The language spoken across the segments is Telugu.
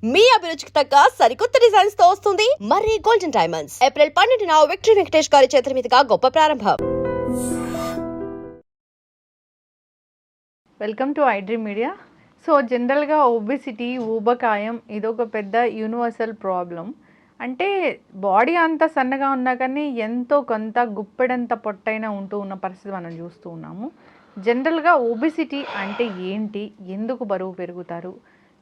మీ అభిరుచికి తగ్గ సరికొత్త డిజైన్స్ తో వస్తుంది మర్రి గోల్డెన్ డైమండ్స్. ఏప్రిల్ 12న విక్టరీ వెంకటేష్ గారి చేతుల మీదుగా గొప్ప ప్రారంభం. Welcome to iDream media. So జనరల్గా ఒబెసిటీ, ఊబకాయం ఇదొక పెద్ద యూనివర్సల్ ప్రాబ్లం. అంటే బాడీ అంత సన్నగా ఉన్నా కానీ ఎంతో కొంత గుప్పెడంత పొట్టైనా ఉంటూ ఉన్న పరిస్థితి మనం చూస్తూ ఉన్నాము. జనరల్గా ఒబెసిటీ అంటే ఏంటి, ఎందుకు బరువు పెరుగుతారు,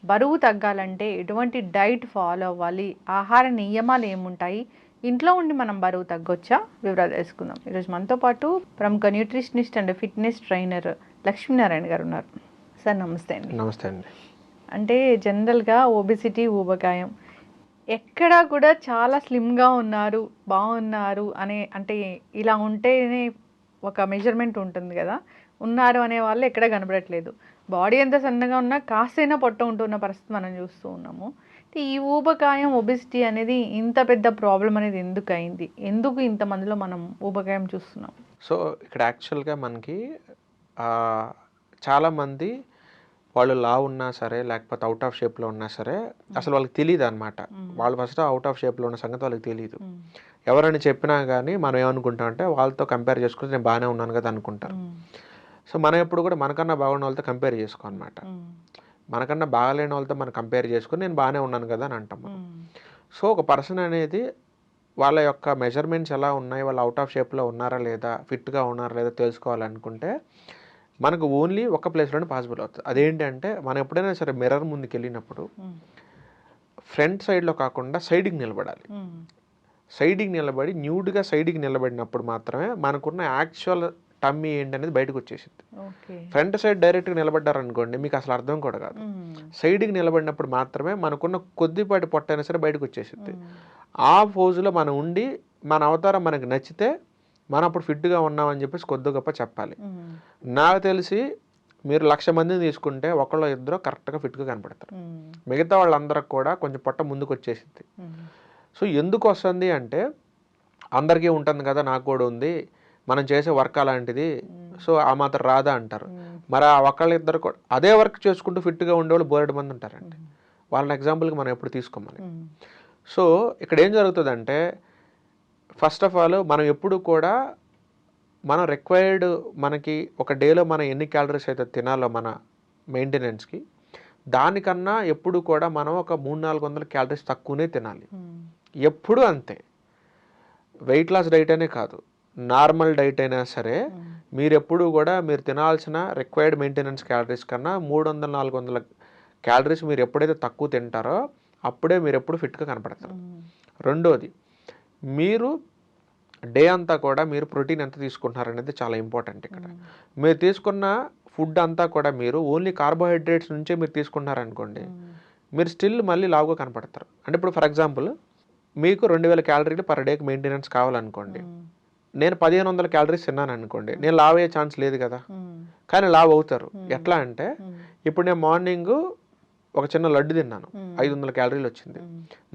బరువు తగ్గాలంటే ఎటువంటి డైట్ ఫాలో అవ్వాలి, ఆహార నియమాలు ఏముంటాయి, ఇంట్లో ఉండి మనం బరువు తగ్గొచ్చా, వివరాలు తెలుసుకుందాం. ఈరోజు మనతో పాటు ప్రముఖ nutritionist and fitness trainer Lakshminarayana గారు ఉన్నారు. సార్ నమస్తే అండి. నమస్తే అండి. అంటే జనరల్గా ఒబెసిటీ, ఊబకాయం ఎక్కడా కూడా చాలా స్లిమ్గా ఉన్నారు, బాగున్నారు అంటే ఇలా ఉంటేనే ఒక మెజర్మెంట్ ఉంటుంది కదా, ఉన్నారు అనే వాళ్ళు ఎక్కడ కనబడట్లేదు. బాడీ ఎంత సన్నగా ఉన్నా కాస్తైనా పొట్ట ఉంటున్న పరిస్థితి మనం చూస్తూ ఉన్నాము. ఈ ఊబకాయం, ఒబెసిటీ అనేది ఇంత పెద్ద ప్రాబ్లం అనేది ఎందుకు అయింది, ఎందుకు ఇంతమందిలో మనం ఊబకాయం చూస్తున్నాం? సో ఇక్కడ యాక్చువల్గా మనకి చాలామంది వాళ్ళు లావు ఉన్నా సరే, లేకపోతే అవుట్ ఆఫ్ షేప్లో ఉన్నా సరే, అసలు వాళ్ళకి తెలియదు అనమాట. వాళ్ళు ఫస్ట్ అవుట్ ఆఫ్ షేప్లో ఉన్న సంగతి వాళ్ళకి తెలియదు. ఎవరైనా చెప్పినా కానీ మనం ఏమనుకుంటాం అంటే వాళ్ళతో కంపేర్ చేసుకుంటే నేను బాగానే ఉన్నాను కదా అనుకుంటారు. సో మనం ఎప్పుడు కూడా మనకన్నా బాగున్న వాళ్ళతో కంపేర్ చేసుకో అనమాట. మనకన్నా బాగాలేని వాళ్ళతో మనం కంపేర్ చేసుకుని నేను బాగానే ఉన్నాను కదా అని అంటాం. సో ఒక పర్సన్ అనేది వాళ్ళ యొక్క మెజర్మెంట్స్ ఎలా ఉన్నాయి, వాళ్ళు అవుట్ ఆఫ్ షేప్లో ఉన్నారా లేదా, ఫిట్గా ఉన్నారా లేదా తెలుసుకోవాలనుకుంటే మనకు ఓన్లీ ఒక ప్లేస్లోనే పాసిబుల్ అవుతుంది. అదేంటంటే మనం ఎప్పుడైనా సరే మిర్రర్ ముందుకు వెళ్ళినప్పుడు ఫ్రంట్ సైడ్లో కాకుండా సైడ్కి నిలబడాలి. సైడ్కి నిలబడి న్యూడ్గా సైడ్కి నిలబడినప్పుడు మాత్రమే మనకున్న యాక్చువల్ టమ్మీ ఏంటనేది బయటకు వచ్చేసింది. ఫ్రంట్ సైడ్ డైరెక్ట్గా నిలబడ్డారనుకోండి మీకు అసలు అర్థం కూడా కాదు. సైడ్కి నిలబడినప్పుడు మాత్రమే మనకున్న కొద్దిపాటి పొట్ట అయినా సరే బయటకు వచ్చేసింది. ఆ పోజులో మనం ఉండి మన అవతారం మనకు నచ్చితే మనం అప్పుడు ఫిట్గా ఉన్నామని చెప్పేసి కొద్ది గొప్ప చెప్పాలి. నాకు తెలిసి మీరు 1,00,000 మందిని తీసుకుంటే ఒకళ్ళు ఇద్దరు కరెక్ట్గా ఫిట్గా కనపడతారు. మిగతా వాళ్ళందరికి కూడా కొంచెం పొట్ట ముందుకు వచ్చేసింది. సో ఎందుకు వస్తుంది అంటే అందరికీ ఉంటుంది కదా, నాకు కూడా ఉంది, మనం చేసే వర్క్ అలాంటిది, సో ఆ మాత్రం రాదా అంటారు. మరి ఆ ఒకళ్ళిద్దరు కూడా అదే వర్క్ చేసుకుంటూ ఫిట్గా ఉండేవాళ్ళు బోలెడు మంది ఉంటారండి. వాళ్ళని ఎగ్జాంపుల్కి మనం ఎప్పుడు తీసుకోమని. సో ఇక్కడ ఏం జరుగుతుందంటే ఫస్ట్ ఆఫ్ ఆల్ మనం ఎప్పుడు కూడా మనం రిక్వైర్డ్ మనకి ఒక డేలో మనం ఎన్ని క్యాలరీస్ అయితే తినాలో మన మెయింటెనెన్స్కి, దానికన్నా ఎప్పుడు కూడా మనం ఒక 300-400 క్యాలరీస్ తక్కువనే తినాలి. ఎప్పుడు అంతే. వెయిట్ లాస్ డైట్ అనే కాదు, నార్మల్ డైట్ అయినా సరే మీరు ఎప్పుడు కూడా మీరు తినాల్సిన రిక్వైర్డ్ మెయింటెనెన్స్ క్యాలరీస్ కన్నా 300-400 క్యాలరీస్ మీరు ఎప్పుడైతే తక్కువ తింటారో అప్పుడే మీరు ఎప్పుడు ఫిట్గా కనపడతారు. రెండోది, మీరు డే అంతా కూడా మీరు ప్రోటీన్ ఎంత తీసుకుంటున్నారు అనేది చాలా ఇంపార్టెంట్. ఇక్కడ మీరు తీసుకున్న ఫుడ్ అంతా కూడా మీరు ఓన్లీ కార్బోహైడ్రేట్స్ నుంచే మీరు తీసుకుంటున్నారనుకోండి, మీరు స్టిల్ మళ్ళీ లావుగా కనపడతారు. అంటే ఇప్పుడు ఫర్ ఎగ్జాంపుల్ మీకు 2,000 క్యాలరీలు పర్ డేకి మెయింటెనెన్స్ కావాలనుకోండి, నేను 1,500 క్యాలరీస్ తిన్నాను అనుకోండి, నేను లావ్ అయ్యే ఛాన్స్ లేదు కదా, కానీ లావ్ అవుతారు. ఎట్లా అంటే ఇప్పుడు నేను మార్నింగ్ ఒక చిన్న లడ్డు తిన్నాను, 500 క్యాలరీలు వచ్చింది.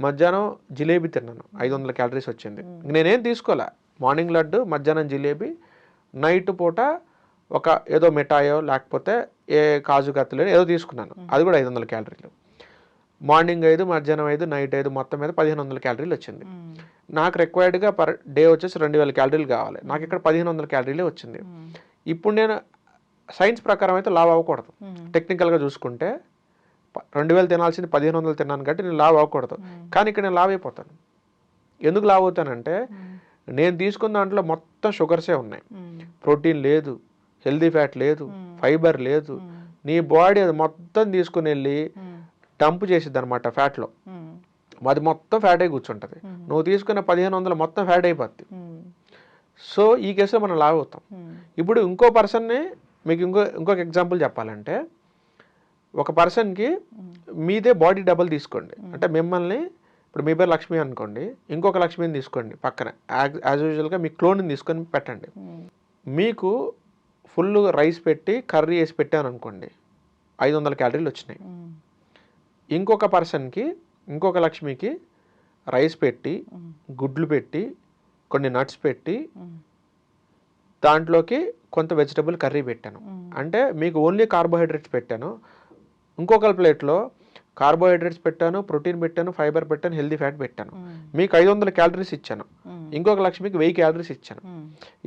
మధ్యాహ్నం జిలేబీ తిన్నాను, 500 క్యాలరీస్ వచ్చింది. నేనేం తీసుకోలే, మార్నింగ్ లడ్డు, మధ్యాహ్నం జిలేబీ, నైట్ పూట ఒక ఏదో మిఠాయో లేకపోతే ఏ కాజు కత్తులు ఏదో తీసుకున్నాను, అది కూడా 500 క్యాలరీలు. మార్నింగ్ 5, మధ్యాహ్నం 5, నైట్ 5, మొత్తం మీద 1,500 క్యాలరీలు వచ్చింది. నాకు రిక్వైర్డ్గా పర్ డే వచ్చేసి 2,000 క్యాలరీలు కావాలి, నాకు ఇక్కడ 1,500 క్యాలరీలే వచ్చింది. ఇప్పుడు నేను సైన్స్ ప్రకారం అయితే లావ్ అవ్వకూడదు. టెక్నికల్గా చూసుకుంటే 2,000 తినాల్సింది 1,500 తిన్నాను కాబట్టి నేను లావ్ అవ్వకూడదు, కానీ ఇక్కడ నేను లావ్ అయిపోతాను. ఎందుకు లావ్ అవుతానంటే నేను తీసుకున్న దాంట్లో మొత్తం షుగర్సే ఉన్నాయి, ప్రోటీన్ లేదు, హెల్దీ ఫ్యాట్ లేదు, ఫైబర్ లేదు. నీ బాడీ అది మొత్తం తీసుకుని వెళ్ళి డంప్ చేసిద్ది అనమాట ఫ్యాట్లో, అది మొత్తం ఫ్యాట్ అయి కూర్చుంటుంది. నువ్వు తీసుకున్న 1,500 మొత్తం ఫ్యాట్ అయిపోద్ది. సో ఈ కేసులో మనం లావ్ అవుతాం. ఇప్పుడు ఇంకో పర్సన్ని మీకు ఇంకొక ఎగ్జాంపుల్ చెప్పాలంటే, ఒక పర్సన్కి మీదే బాడీ డబుల్ తీసుకోండి. అంటే మిమ్మల్ని, ఇప్పుడు మీ పేరు లక్ష్మి అనుకోండి, ఇంకొక లక్ష్మిని తీసుకోండి పక్కన, యాజ్ యూజువల్గా మీ క్లోన్ని తీసుకొని పెట్టండి. మీకు ఫుల్ రైస్ పెట్టి కర్రీ వేసి పెట్టాను అనుకోండి, 500 క్యాలరీలు వచ్చినాయి. ఇంకొక పర్సన్కి, ఇంకొక లక్ష్మికి రైస్ పెట్టి, గుడ్లు పెట్టి, కొన్ని నట్స్ పెట్టి, దాంట్లోకి కొంత వెజిటబుల్ కర్రీ పెట్టాను. అంటే మీకు ఓన్లీ కార్బోహైడ్రేట్స్ పెట్టాను. ఇంకొక ప్లేట్లో కార్బోహైడ్రేట్స్ పెట్టాను, ప్రోటీన్ పెట్టాను, ఫైబర్ పెట్టాను, హెల్దీ ఫ్యాట్ పెట్టాను. మీకు 500 క్యాలరీస్ ఇచ్చాను, ఇంకొక లక్ష్మికి 1000 క్యాలరీస్ ఇచ్చాను.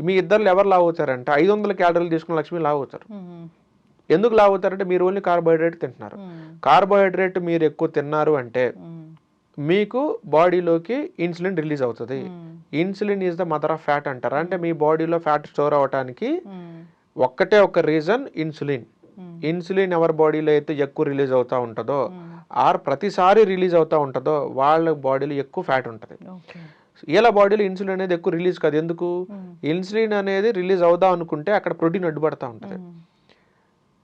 మీ ఇద్దరు ఎవరు లావు అవుతారంటే 500 క్యాలరీలు తీసుకున్న లక్ష్మి లావు అవుతారు. ఎందుకు లావు అవుతారంటే మీరు ఓన్లీ కార్బోహైడ్రేట్ తింటున్నారు. కార్బోహైడ్రేట్ మీరు ఎక్కువ తిన్నారు అంటే మీకు బాడీలోకి ఇన్సులిన్ రిలీజ్ అవుతుంది. Insulin is the mother of fat అంటారు. అంటే మీ బాడీలో ఫ్యాట్ స్టోర్ అవడానికి ఒక్కటే ఒక రీజన్ ఇన్సులిన్. ఇన్సులిన్ ఎవరి బాడీలో అయితే ఎక్కువ రిలీజ్ అవుతూ ఉంటుందో ఆర్ ప్రతిసారి రిలీజ్ అవుతూ ఉంటుందో వాళ్ళ బాడీలో ఎక్కువ ఫ్యాట్ ఉంటుంది. ఇలా బాడీలో ఇన్సులిన్ అనేది ఎక్కువ రిలీజ్ కాదు. ఎందుకు? ఇన్సులిన్ అనేది రిలీజ్ అవుదాం అనుకుంటే అక్కడ ప్రోటీన్ అడ్డుపడతా ఉంటుంది,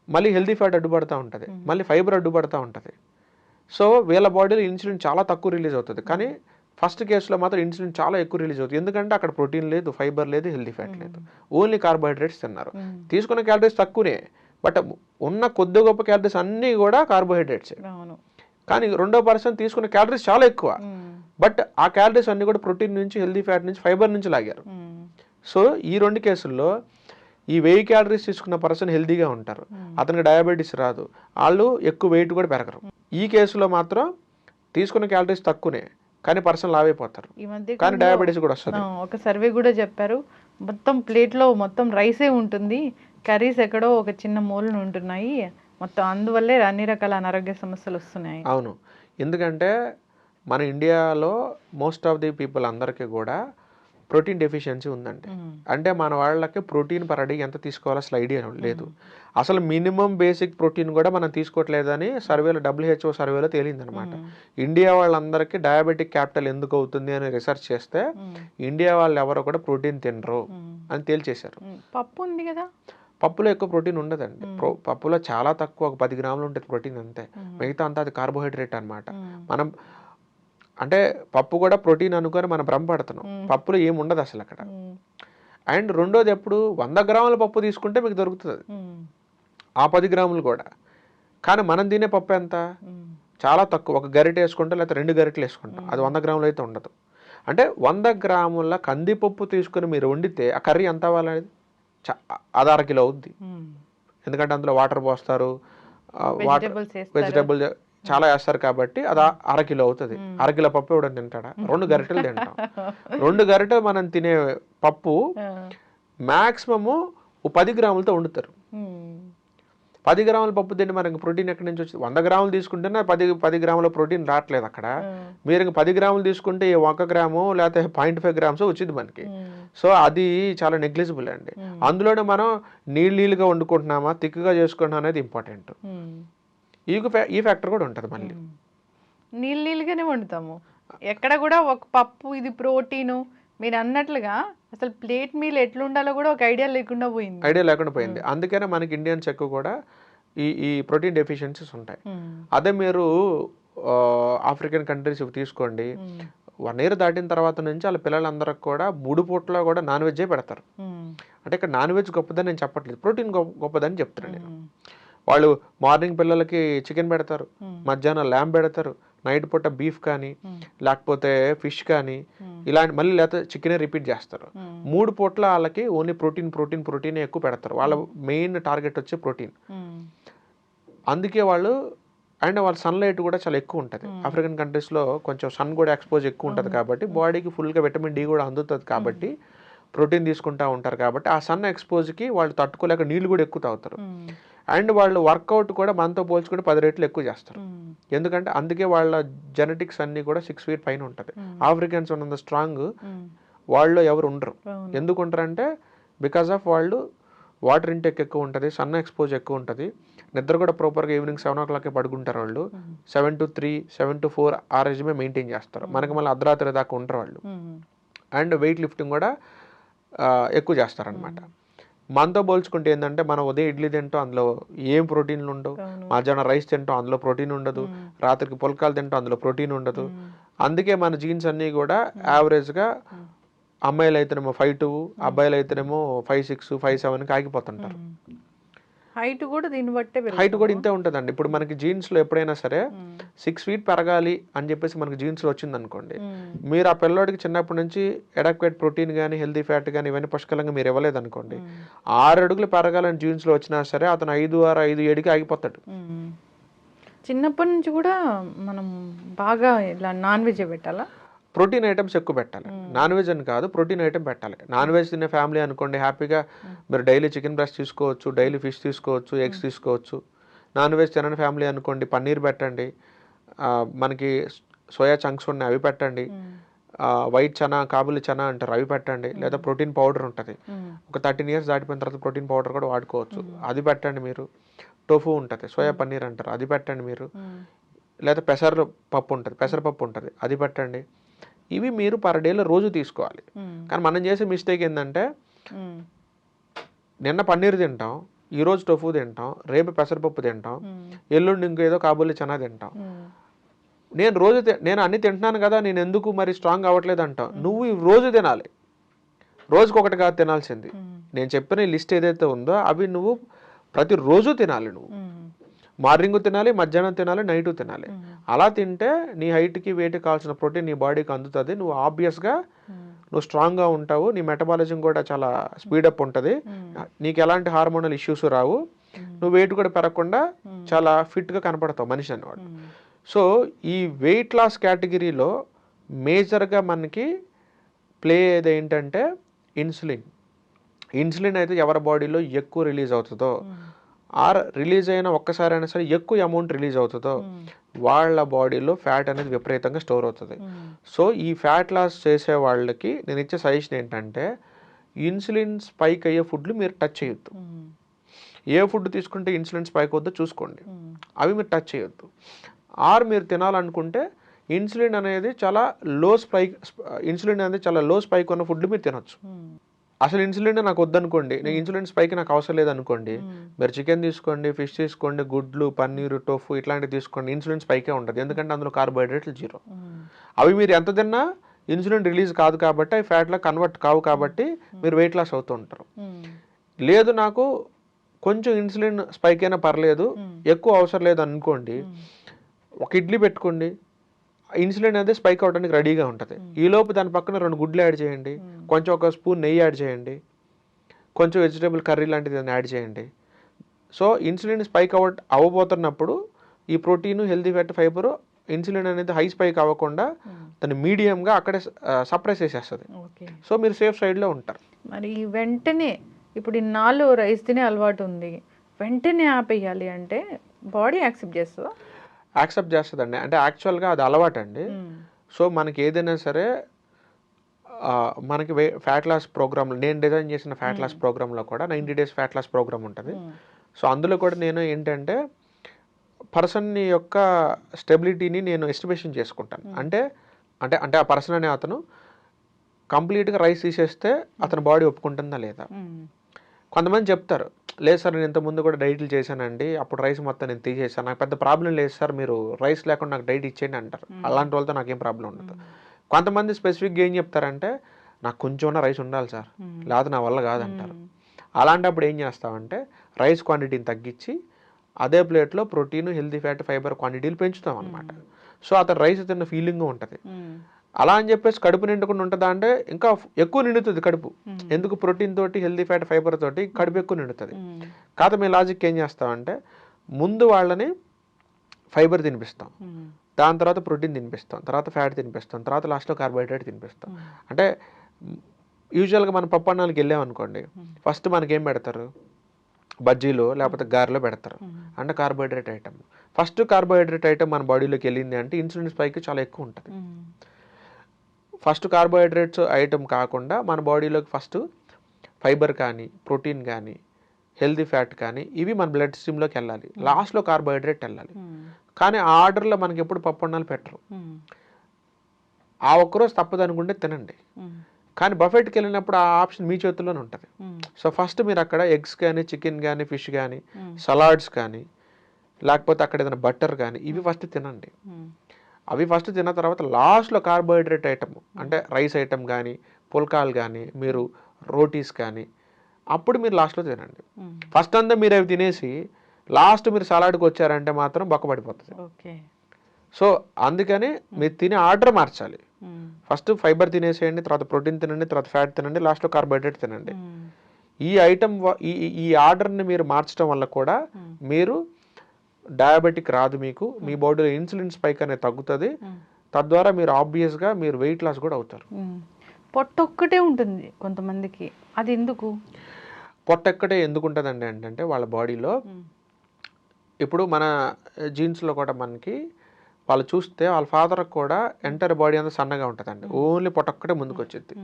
మళ్ళీ హెల్దీ ఫ్యాట్ అడ్డుపడతా ఉంటుంది, మళ్ళీ ఫైబర్ అడ్డుపడతా ఉంటుంది. సో వీళ్ళ బాడీలో ఇన్సులిన్ చాలా తక్కువ రిలీజ్ అవుతుంది. కానీ ఫస్ట్ కేసులో మాత్రం ఇన్సులిన్ చాలా ఎక్కువ రిలీజ్ అవుతుంది. ఎందుకంటే అక్కడ ప్రోటీన్ లేదు, ఫైబర్ లేదు, హెల్దీ ఫ్యాట్ లేదు, ఓన్లీ కార్బోహైడ్రేట్స్ తిన్నారు. తీసుకున్న క్యాలరీస్ తక్కువనే, బట్ ఉన్న కొద్ది గొప్ప క్యాలరీస్ అన్నీ కూడా కార్బోహైడ్రేట్స్. కానీ రెండో పర్సన్ తీసుకున్న క్యాలరీస్ చాలా ఎక్కువ, బట్ ఆ క్యాలరీస్ అన్ని కూడా ప్రోటీన్ నుంచి, హెల్దీ ఫ్యాట్ నుంచి, ఫైబర్ నుంచి లాగారు. సో ఈ రెండు కేసుల్లో ఈ 1000 క్యాలరీస్ తీసుకున్న పర్సన్ హెల్దీగా ఉంటారు, అతనికి డయాబెటీస్ రాదు, వాళ్ళు ఎక్కువ వెయిట్ కూడా పెరగరు. ఈ కేసులో మాత్రం తీసుకున్న క్యాలరీస్ తక్కువనే కానీ పర్సన్ లావ్ అయిపోతారు, కానీ డయాబెటీస్ కూడా వస్తుంది. ఒక సర్వే కూడా చెప్పారు, మొత్తం ప్లేట్లో మొత్తం రైసే ఉంటుంది, కర్రీస్ ఎక్కడో ఒక చిన్న మూలన ఉంటున్నాయి, మొత్తం అందువల్లే అన్ని రకాల అనారోగ్య సమస్యలు వస్తున్నాయి. అవును, ఎందుకంటే మన ఇండియాలో మోస్ట్ ఆఫ్ ది పీపుల్ అందరికీ కూడా ప్రోటీన్ డెఫిషియన్సీ ఉందండి. అంటే మన వాళ్ళకి ప్రోటీన్ పర్ డే ఎంత తీసుకోవాలో అసలు ఐడియా లేదు. అసలు మినిమం బేసిక్ ప్రోటీన్ కూడా మనం తీసుకోవట్లేదని సర్వేలో, WHO సర్వేలో తేలిందనమాట. ఇండియా వాళ్ళందరికీ డయాబెటిక్ క్యాపిటల్ ఎందుకు అవుతుంది అని రీసెర్చ్ చేస్తే ఇండియా వాళ్ళు ఎవరు కూడా ప్రోటీన్ తినరు అని తేల్చేశారు. పప్పు ఉంది కదా, పప్పులో ఎక్కువ ప్రోటీన్ ఉండదండి. పప్పులో చాలా తక్కువ, ఒక 10 గ్రాములు ఉంటుంది ప్రోటీన్ అంతే, మిగతా అంతా అది కార్బోహైడ్రేట్ అనమాట. మనం అంటే పప్పు కూడా ప్రోటీన్ అనుకొని మనం భ్రమపడుతున్నాం, పప్పులో ఏమి ఉండదు అసలు అక్కడ. అండ్ రెండోది, ఎప్పుడు 100 గ్రాముల పప్పు తీసుకుంటే మీకు దొరుకుతుంది ఆ 10 గ్రాములు కూడా. కానీ మనం తినే పప్పు ఎంత? చాలా తక్కువ, ఒక గరిటె వేసుకుంటాం లేకపోతే 2 గరిటెలు వేసుకుంటాం, అది 100 గ్రాములు అయితే ఉండదు. అంటే 100 గ్రాముల కందిపప్పు తీసుకుని మీరు వండితే ఆ కర్రీ ఎంత అవ్వాలనేది అది 1/2 కిలో అవుద్ది. ఎందుకంటే అందులో వాటర్ పోస్తారు, వెజిటబుల్ చాలా వేస్తారు కాబట్టి అది 1/2 కిలో అవుతుంది. 1/2 కిలో పప్పు ఎవడని తింటాడా? 2 గరిటెలు తింటాం. 2 గరిటెలు మనం తినే పప్పు మ్యాక్సిమము 10 గ్రాములతో వండుతారు. 10 గ్రాముల పప్పు తింటే మనకి ప్రోటీన్ ఎక్కడి నుంచి వచ్చింది? 100 గ్రాములు తీసుకుంటేనే 10 గ్రాముల ప్రోటీన్ రావట్లేదు అక్కడ. మీరు ఇంక 10 గ్రాములు తీసుకుంటే 1 గ్రాము లేకపోతే 0.5 గ్రామ్స్ వచ్చింది మనకి. సో అది చాలా నెగ్లిజిబుల్ అండి. అందులోనే మనం నీళ్ళుగా వండుకుంటున్నామా, తిక్కుగా చేసుకుంటున్నాం అనేది ఇంపార్టెంట్. ఈ ఫ్యాక్టర్ కూడా ఉంటుంది. మళ్ళీ నీళ్ళుగానే వండుతాము, ఎక్కడ కూడా ఒక పప్పు ఇది ప్రోటీను మీరు అన్నట్లుగా అసలు ప్లేట్ మీల్ ఎట్లా ఉండాలో కూడా ఒక ఐడియా లేకుండా పోయింది. అందుకనే మనకి ఇండియన్స్ ఎక్కువ కూడా ఈ ప్రోటీన్ డెఫిషియన్సీస్ ఉంటాయి. అదే మీరు ఆఫ్రికన్ కంట్రీస్ తీసుకోండి, 1 year దాటిన తర్వాత నుంచి వాళ్ళ పిల్లలందరికి కూడా 3 పూటలో కూడా నాన్ వెజ్జే పెడతారు. అంటే ఇక్కడ నాన్ వెజ్ గొప్పదని నేను చెప్పట్లేదు, ప్రోటీన్ గొప్పదని చెప్తున్నాను నేను. వాళ్ళు మార్నింగ్ పిల్లలకి చికెన్ పెడతారు, మధ్యాహ్నం ల్యాంబ్ పెడతారు, నైట్ పూట బీఫ్ కానీ లేకపోతే ఫిష్ కానీ ఇలాంటి, మళ్ళీ లేకపోతే చికెనే రిపీట్ చేస్తారు. 3 పూట్ల వాళ్ళకి ఓన్లీ ప్రోటీన్ ఎక్కువ పెడతారు. వాళ్ళ మెయిన్ టార్గెట్ వచ్చి ప్రోటీన్. అందుకే వాళ్ళు వాళ్ళ సన్లైట్ కూడా చాలా ఎక్కువ ఉంటుంది. ఆఫ్రికన్ కంట్రీస్లో కొంచెం సన్ కూడా ఎక్స్పోజ్ ఎక్కువ ఉంటుంది కాబట్టి బాడీకి ఫుల్గా విటమిన్ డి కూడా అందుతుంది కాబట్టి ప్రోటీన్ తీసుకుంటూ ఉంటారు. కాబట్టి ఆ సన్ ఎక్స్పోజ్కి వాళ్ళు తట్టుకోలేక నీళ్ళు కూడా ఎక్కువ తాగుతారు. అండ్ వాళ్ళు వర్కౌట్ కూడా మనతో పోల్చుకుంటే 10 రెట్లు ఎక్కువ చేస్తారు. ఎందుకంటే అందుకే వాళ్ళ జెనెటిక్స్ అన్నీ కూడా 6 feet పైన ఉంటుంది. ఆఫ్రికన్స్ ఉన్నంత స్ట్రాంగ్ వాళ్ళు ఎవరు ఉండరు. ఎందుకు ఉంటారంటే బికాస్ ఆఫ్ వాళ్ళు వాటర్ ఇంటేక్ ఎక్కువ ఉంటుంది, సన్ ఎక్స్పోజ్ ఎక్కువ ఉంటుంది, నిద్ర కూడా ప్రాపర్గా ఈవినింగ్ 7 o'clock పడుకుంటారు వాళ్ళు. 7 to 3, 7 to 4 ఆ రెజిమే మెయింటైన్ చేస్తారు. మనకి మళ్ళీ అర్ధరాత్రి దాకా ఉంటారు వాళ్ళు. అండ్ వెయిట్ లిఫ్టింగ్ కూడా ఎక్కువ చేస్తారనమాట. మనతో పోల్చుకుంటే ఏంటంటే మనం ఉదయం ఇడ్లీ తింటాం, అందులో ఏం ప్రోటీన్లు ఉండవు. మధ్యాహ్నం రైస్ తింటాం, అందులో ప్రోటీన్ ఉండదు. రాత్రికి పుల్కాలు తింటాం, అందులో ప్రోటీన్ ఉండదు. అందుకే మన జీన్స్ అన్నీ కూడా యావరేజ్గా అమ్మాయిలు అయితేనేమో 5'2", అబ్బాయిలు అయితేనేమో 5'6", 5'7" ఆగిపోతుంటారు. హైట్ కూడా దీన్ని బట్టే హైట్ కూడా ఇంతే ఉంటుందండి. ఇప్పుడు మనకి జీన్స్లో ఎప్పుడైనా సరే 6 feet పెరగాలి అని చెప్పేసి మనకి జీన్స్లో వచ్చింది అనుకోండి, మీరు ఆ పిల్లోడికి చిన్నప్పటి నుంచి ఎడాక్వేట్ ప్రోటీన్ కానీ హెల్దీ ఫ్యాట్ కానీ ఇవన్నీ పుష్కలంగా మీరు ఇవ్వలేదు అనుకోండి, 6 అడుగులు పెరగాలని జీన్స్లో వచ్చినా సరే అతను 5'6", 5'7" ఆగిపోతాడు. చిన్నప్పటి నుంచి కూడా మనం బాగా ఇలా నాన్ వెజ్ పెట్టాలా? ప్రోటీన్ ఐటమ్స్ ఎక్కువ పెట్టాలి. నాన్ వెజ్ అని కాదు, ప్రోటీన్ ఐటమ్ పెట్టాలి. నాన్ వెజ్ తినే ఫ్యామిలీ అనుకోండి, హ్యాపీగా మీరు డైలీ చికెన్ బ్రెస్ట్ తీసుకోవచ్చు, డైలీ ఫిష్ తీసుకోవచ్చు, ఎగ్స్ తీసుకోవచ్చు. నాన్ వెజ్ తినని ఫ్యామిలీ అనుకోండి, పన్నీర్ పెట్టండి, మనకి సోయా చంక్స్ ఉన్నాయి అవి పెట్టండి, వైట్ చనా కాబులి చనా అంటారు అవి పెట్టండి, లేదా ప్రోటీన్ పౌడర్ ఉంటుంది, ఒక 13 years దాటిపోయిన తర్వాత ప్రోటీన్ పౌడర్ కూడా వాడుకోవచ్చు, అది పెట్టండి మీరు. టోఫు ఉంటుంది, సోయా పన్నీర్ అంటారు అది పెట్టండి మీరు, లేదా పెసరపప్పు ఉంటుంది, పెసరపప్పు ఉంటుంది అది పెట్టండి. ఇవి మీరు పర్ డేలో రోజు తీసుకోవాలి. కానీ మనం చేసే మిస్టేక్ ఏంటంటే నిన్న పన్నీర్ తింటాం, ఈరోజు టోఫు తింటాం, రేపు పెసరపప్పు తింటాం, ఎల్లుండి ఇంకేదో కాబూలి చనా తింటాం. నేను అన్ని తింటున్నాను కదా, నేను ఎందుకు మరి స్ట్రాంగ్ అవ్వట్లేదు అంటాం. నువ్వు రోజు తినాలి, రోజుకొకటి కాదు తినాల్సింది. నేను చెప్పిన లిస్ట్ ఏదైతే ఉందో అవి నువ్వు ప్రతిరోజు తినాలి. నువ్వు మార్నింగ్ తినాలి, మధ్యాహ్నం తినాలి, నైట్ తినాలి. అలా తింటే నీ హైట్కి వెయిట్కి కావాల్సిన ప్రోటీన్ నీ బాడీకి అందుతుంది. నువ్వు ఆబ్వియస్గా నువ్వు స్ట్రాంగ్గా ఉంటావు, నీ మెటబాలిజం కూడా చాలా స్పీడప్ ఉంటుంది, నీకు ఎలాంటి హార్మోనల్ ఇష్యూస్ రావు, నువ్వు వెయిట్ కూడా పెరగకుండా చాలా ఫిట్గా కనపడతావు మనిషి అనేవాడు. సో ఈ వెయిట్ లాస్ కేటగిరీలో మేజర్గా మనకి ప్లే అయ్యేది ఏంటంటే ఇన్సులిన్. ఇన్సులిన్ అయితే ఎవరి బాడీలో ఎక్కువ రిలీజ్ అవుతుందో, రిలీజ్ అయిన ఒక్కసారైనా సరే ఎక్కువ అమౌంట్ రిలీజ్ అవుతుందో వాళ్ళ బాడీలో ఫ్యాట్ అనేది విపరీతంగా స్టోర్ అవుతుంది. సో ఈ ఫ్యాట్ లాస్ చేసే వాళ్ళకి నేను ఇచ్చే సజెషన్ ఏంటంటే ఇన్సులిన్ స్పైక్ అయ్యే ఫుడ్లు మీరు టచ్ చేయొద్దు. ఏ ఫుడ్ తీసుకుంటే ఇన్సులిన్ స్పైక్ అవుద్దో చూసుకోండి, అవి మీరు టచ్ చేయొద్దు. మీరు తినాలనుకుంటే ఇన్సులిన్ అనేది చాలా లో స్పైక్ ఉన్న ఫుడ్లు మీరు తినొచ్చు. అసలు ఇన్సులిన్ నాకు వద్దనుకోండి, నేను ఇన్సులిన్ స్పైక్ నాకు అవసరం లేదనుకోండి, మీరు చికెన్ తీసుకోండి, ఫిష్ తీసుకోండి, గుడ్లు, పన్నీరు, టోఫు ఇట్లాంటివి తీసుకోండి, ఇన్సులిన్ స్పైకే ఉంటుంది. ఎందుకంటే అందులో కార్బోహైడ్రేట్లు 0. అవి మీరు ఎంత తిన్నా ఇన్సులిన్ రిలీజ్ కాదు కాబట్టి అవి ఫ్యాట్లో కన్వర్ట్ కావు కాబట్టి మీరు వెయిట్ లాస్ అవుతూ ఉంటారు. లేదు నాకు కొంచెం ఇన్సులిన్ స్పైక్ అయినా పర్లేదు, ఎక్కువ అవసరం లేదు అనుకోండి, ఒక ఇడ్లీ పెట్టుకోండి, ఇన్సులిన్ అనేది స్పైక్ అవడానికి రెడీగా ఉంటుంది. ఈలోపు దాని పక్కన 2 గుడ్లు యాడ్ చేయండి, కొంచెం ఒక స్పూన్ నెయ్యి యాడ్ చేయండి, కొంచెం వెజిటేబుల్ కర్రీ లాంటిది యాడ్ చేయండి. సో ఇన్సులిన్ స్పైక్ అవ్వబోతున్నప్పుడు ఈ protein, healthy fat, fibre insulin అనేది హై స్పైక్ అవ్వకుండా దాన్ని మీడియంగా అక్కడే సప్రెస్ చేసేస్తుంది. సో మీరు సేఫ్ సైడ్లో ఉంటారు. మరి వెంటనే ఇప్పుడు ఇన్నాళ్ళు రైస్ తినే అలవాటు ఉంది, వెంటనే ఆపేయాలి అంటే బాడీ యాక్సెప్ట్ చేస్తుందా? యాక్సెప్ట్ చేస్తుందండి. అంటే యాక్చువల్గా అది అలవాటు అండి. సో మనకి ఏదైనా సరే మనకి ఫ్యాట్ లాస్ ప్రోగ్రామ్లో నేను డిజైన్ చేసిన ఫ్యాట్ లాస్ ప్రోగ్రాంలో కూడా 90 days ఫ్యాట్ లాస్ ప్రోగ్రామ్ ఉంటుంది. సో అందులో కూడా నేను ఏంటంటే పర్సన్ యొక్క స్టెబిలిటీని నేను ఎస్టిమేషన్ చేసుకుంటాను. అంటే అంటే అంటే ఆ పర్సన్ అనే అతను కంప్లీట్గా రైస్ తీసేస్తే అతని బాడీ ఒప్పుకుంటుందా లేదా. కొంతమంది చెప్తారు, లేదు సార్ నేను ఇంతకుముందు కూడా డైట్లు చేశానండి, అప్పుడు రైస్ మొత్తం నేను తీసేసాను, నాకు పెద్ద ప్రాబ్లం లేదు సార్, మీరు రైస్ లేకుండా నాకు డైట్ ఇచ్చేయండి అంటారు. అలాంటి వాళ్ళతో నాకేం ప్రాబ్లం ఉండదు. కొంతమంది స్పెసిఫిక్గా ఏం చెప్తారంటే నాకు కొంచెం రైస్ ఉండాలి సార్, లేకపోతే నా వల్ల కాదంటారు. అలాంటప్పుడు ఏం చేస్తామంటే రైస్ క్వాంటిటీని తగ్గించి అదే ప్లేట్లో ప్రోటీన్, హెల్తీ ఫ్యాట్, ఫైబర్ క్వాంటిటీలు పెంచుతాం అనమాట. సో అతను రైస్ తిన్న ఫీలింగ్ ఉంటుంది. అలా అని చెప్పేసి కడుపు నిండకుండా ఉంటుందా అంటే ఇంకా ఎక్కువ నిండుతుంది కడుపు. ఎందుకు? ప్రోటీన్ తోటి, హెల్తీ ఫ్యాట్, ఫైబర్ తోటి కడుపు ఎక్కువ నిండుతుంది. కాదు మీ లాజిక్ ఏం చేస్తామంటే ముందు వాళ్ళని ఫైబర్ తినిపిస్తాం, దాని తర్వాత ప్రోటీన్ తినిపిస్తాం, తర్వాత ఫ్యాట్ తినిపిస్తాం, తర్వాత లాస్ట్లో కార్బోహైడ్రేట్ తినిపిస్తాం. అంటే యూజువల్గా మనం పప్పు అన్నానికి వెళ్ళామనుకోండి, ఫస్ట్ మనకేం పెడతారు? బజ్జీలో లేకపోతే గారెలో పెడతారు, అంటే carbohydrate item. First carbohydrate item మన బాడీలోకి వెళ్ళింది అంటే ఇన్సులిన్ స్పైక్ చాలా ఎక్కువ ఉంటుంది. ఫస్ట్ కార్బోహైడ్రేట్స్ ఐటమ్ కాకుండా మన బాడీలోకి ఫస్ట్ ఫైబర్ కానీ, ప్రోటీన్ కానీ, హెల్తీ ఫ్యాట్ కానీ ఇవి మన బ్లడ్ స్ట్రీమ్లోకి వెళ్ళాలి, లాస్ట్లో కార్బోహైడ్రేట్ వెళ్ళాలి. కానీ ఆ ఆర్డర్లో మనకి ఎప్పుడు పప్పు అన్నాలు పెట్టరు. ఆ ఒక్కరోజు తప్పదు అనుకుంటే తినండి, కానీ బఫెట్కి వెళ్ళినప్పుడు ఆ ఆప్షన్ మీ చేతుల్లోనే ఉంటుంది. సో ఫస్ట్ మీరు అక్కడ ఎగ్స్ కానీ, చికెన్ కానీ, ఫిష్ కానీ, సలాడ్స్ కానీ, లేకపోతే అక్కడ ఏదైనా బటర్ కానీ ఇవి ఫస్ట్ తినండి. అవి ఫస్ట్ తిన్న తర్వాత లాస్ట్లో కార్బోహైడ్రేట్ ఐటమ్ అంటే రైస్ ఐటమ్ కానీ, పుల్కాలు కానీ, మీరు రోటీస్ కానీ అప్పుడు మీరు లాస్ట్లో తినండి. ఫస్ట్ అంతా మీరు అవి తినేసి లాస్ట్ మీరు సలాడ్కి వచ్చారంటే మాత్రం బొక్కబడిపోతుంది. సో అందుకని మీరు తినే ఆర్డర్ మార్చాలి. ఫస్ట్ ఫైబర్ తినేసేయండి, తర్వాత ప్రోటీన్ తినండి, తర్వాత ఫ్యాట్ తినండి, లాస్ట్లో కార్బోహైడ్రేట్ తినండి. ఈ ఐటమ్ ఈ ఆర్డర్ని మీరు మార్చడం వల్ల కూడా మీరు డయాబెటిక్ రాదు మీకు, మీ బాడీలో ఇన్సులిన్ స్పైక్ అనేది తగ్గుతుంది, తద్వారా మీరు ఆబ్వియస్గా మీరు వెయిట్ లాస్ కూడా అవుతారు. పొట్ట ఒక్కటే ఉంటుంది కొంతమందికి, అది ఎందుకు? పొట్ట ఎక్కడే ఎందుకు ఉంటుందండి అంటే వాళ్ళ బాడీలో ఇప్పుడు మన జీన్స్లో కూడా మనకి వాళ్ళు చూస్తే వాళ్ళ ఫాదర్కి కూడా ఎంటైర్ బాడీ అంతా సన్నగా ఉంటుందండి, ఓన్లీ పొట్ట ఒక్కటే ముందుకు వచ్చింది.